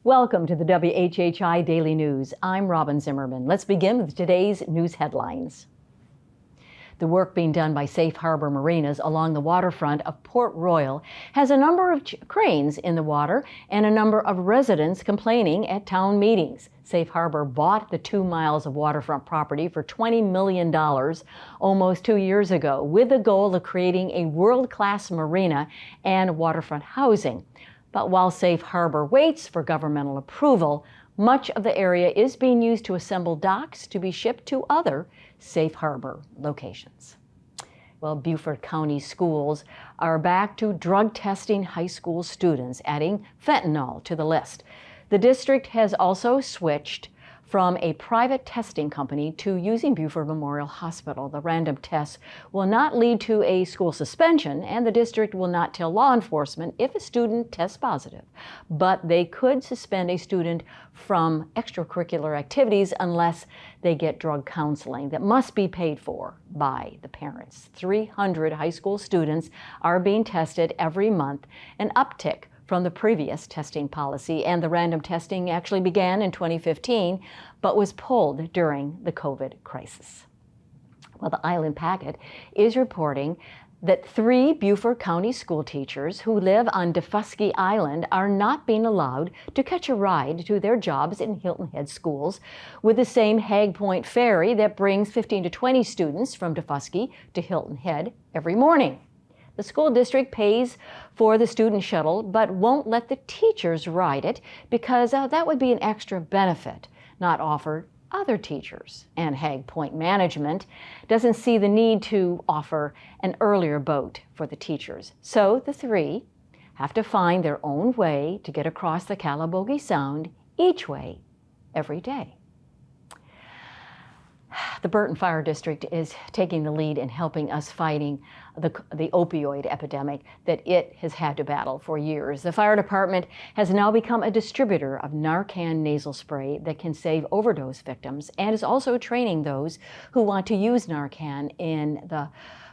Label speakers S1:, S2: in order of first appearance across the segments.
S1: Welcome to the WHHI Daily News. I'm Robyn Zimmerman. Let's begin with today's news headlines. The work being done by Safe Harbor Marinas along the waterfront of Port Royal has a number of cranes in the water and a number of residents complaining at town meetings. Safe Harbor bought the 2 miles of waterfront property for $20 million almost 2 years ago with the goal of creating a world-class marina and waterfront housing. But while Safe Harbor waits for governmental approval, much of the area is being used to assemble docks to be shipped to other Safe Harbor locations. Well, Beaufort County schools are back to drug testing high school students, adding fentanyl to the list. The district has also switched from a private testing company to using Beaufort Memorial Hospital. The random tests will not lead to a school suspension, and the district will not tell law enforcement if a student tests positive. But they could suspend a student from extracurricular activities unless they get drug counseling that must be paid for by the parents. 300 high school students are being tested every month, an uptick from the previous testing policy, and the random testing actually began in 2015, but was pulled during the COVID crisis. Well, the Island Packet is reporting that 3 Beaufort County school teachers who live on Daufuskie Island are not being allowed to catch a ride to their jobs in Hilton Head schools with the same Hag Point ferry that brings 15 to 20 students from Daufuskie to Hilton Head every morning. The school district pays for the student shuttle, but won't let the teachers ride it because that would be an extra benefit not offered other teachers. And Hag Point management doesn't see the need to offer an earlier boat for the teachers. So the 3 have to find their own way to get across the Calabogie Sound each way every day. The Burton Fire District is taking the lead in helping us fighting the opioid epidemic that it has had to battle for years. The fire department has now become a distributor of Narcan nasal spray that can save overdose victims and is also training those who want to use Narcan in the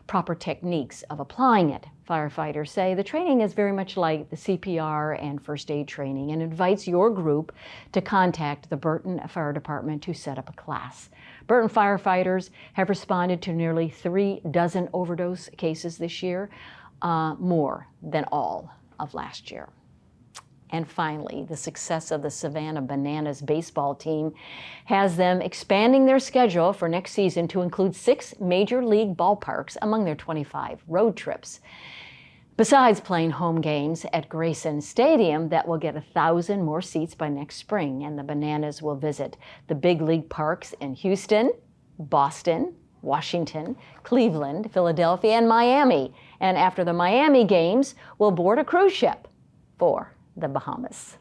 S1: proper techniques of applying it. Firefighters say the training is very much like the CPR and first aid training and invites your group to contact the Burton Fire Department to set up a class. Burton firefighters have responded to nearly 3 dozen overdose cases this year, more than all of last year. And finally, the success of the Savannah Bananas baseball team has them expanding their schedule for next season to include 6 major league ballparks among their 25 road trips. Besides playing home games at Grayson Stadium that will get 1,000 more seats by next spring, and the Bananas will visit the big league parks in Houston, Boston, Washington, Cleveland, Philadelphia, and Miami. And after the Miami games, will board a cruise ship for the Bahamas.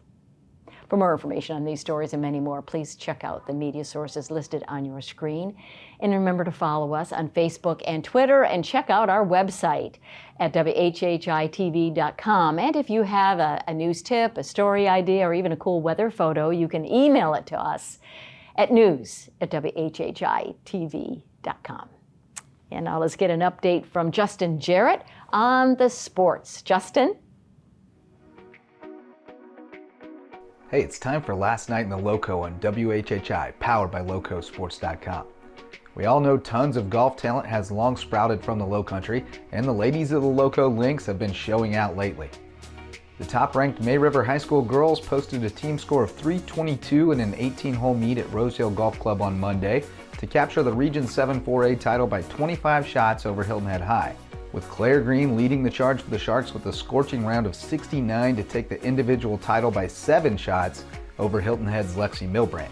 S1: For more information on these stories and many more, please check out the media sources listed on your screen. And remember to follow us on Facebook and Twitter, and check out our website at WHHI-TV.com. And if you have a news tip, a story idea, or even a cool weather photo, you can email it to us at news@WHHI-TV.com. And now let's get an update from Justin Jarrett on the sports. Justin?
S2: Hey, it's time for Last Night in the Lowco on WHHI, powered by Lowcosports.com. We all know tons of golf talent has long sprouted from the Lowcountry, and the ladies of the Lowco Lynx have been showing out lately. The top-ranked May River High School girls posted a team score of 322 in an 18-hole meet at Rosehill Golf Club on Monday to capture the Region 7 4A title by 25 shots over Hilton Head High, with Claire Green leading the charge for the Sharks with a scorching round of 69 to take the individual title by 7 shots over Hilton Head's Lexi Milbrandt.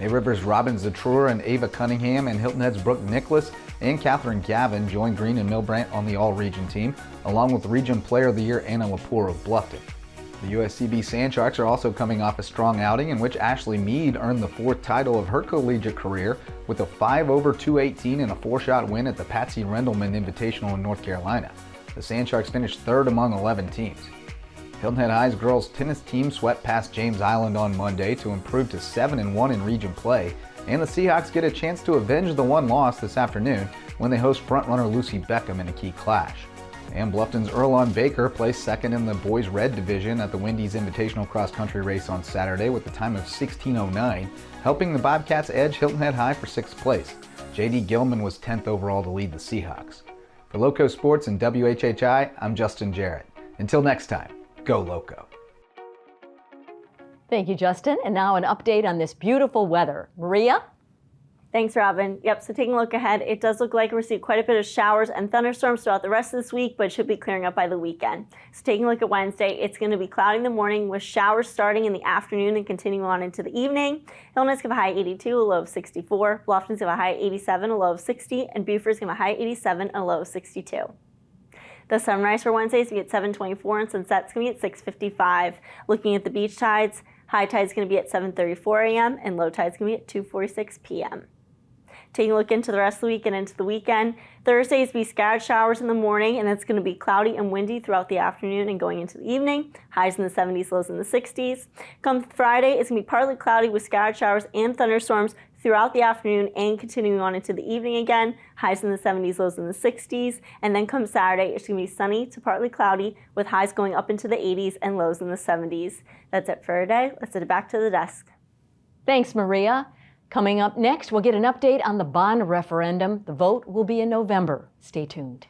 S2: May River's Robyn Zetrouer and Ava Cunningham and Hilton Head's Brooke Niclaus and Catharine Gavin joined Green and Milbrandt on the All-Region team, along with Region Player of the Year Anna Lepore of Bluffton. The USCB Sand Sharks are also coming off a strong outing in which Ashley Mead earned the 4th title of her collegiate career with a 5 over 218 and a 4-shot win at the Patsy Rendleman Invitational in North Carolina. The Sand Sharks finished 3rd among 11 teams. Hilton Head High's girls tennis team swept past James Island on Monday to improve to 7-1 in region play, and the Seahawks get a chance to avenge the one loss this afternoon when they host frontrunner Lucy Beckham in a key clash. And Bluffton's Erlon Baker placed second in the boys red division at the Wendy's Invitational Cross Country race on Saturday with a time of 16:09, helping the Bobcats edge Hilton Head High for 6th place. J.D. Gilman was 10th overall to lead the Seahawks. For Lowco Sports and WHHI, I'm Justin Jarrett. Until next time, go Lowco.
S1: Thank you, Justin. And now an update on this beautiful weather. Maria?
S3: Thanks, Robin. Yep, so taking a look ahead, it does look like we're seeing quite a bit of showers and thunderstorms throughout the rest of this week, but it should be clearing up by the weekend. So taking a look at Wednesday, it's going to be cloudy in the morning with showers starting in the afternoon and continuing on into the evening. Hilton Head's going to have a high 82, a low of 64. Bluffton's going to have a high 87, a low of 60. And Beaufort's going to have a high 87, and a low of 62. The sunrise for Wednesday is going to be at 7:24 and sunset's going to be at 6:55. Looking at the beach tides, high tide's going to be at 7:34 a.m. and low tide's going to be at 2:46 p.m. Taking a look into the rest of the week and into the weekend, Thursday is going to be scattered showers in the morning, and it's going to be cloudy and windy throughout the afternoon and going into the evening. Highs in the 70s, lows in the 60s. Come Friday, it's going to be partly cloudy with scattered showers and thunderstorms throughout the afternoon and continuing on into the evening again. Highs in the 70s, lows in the 60s. And then come Saturday, it's going to be sunny to partly cloudy with highs going up into the 80s and lows in the 70s. That's it for today. Let's send it back to the desk.
S1: Thanks, Maria. Coming up next, we'll get an update on the bond referendum. The vote will be in November. Stay tuned.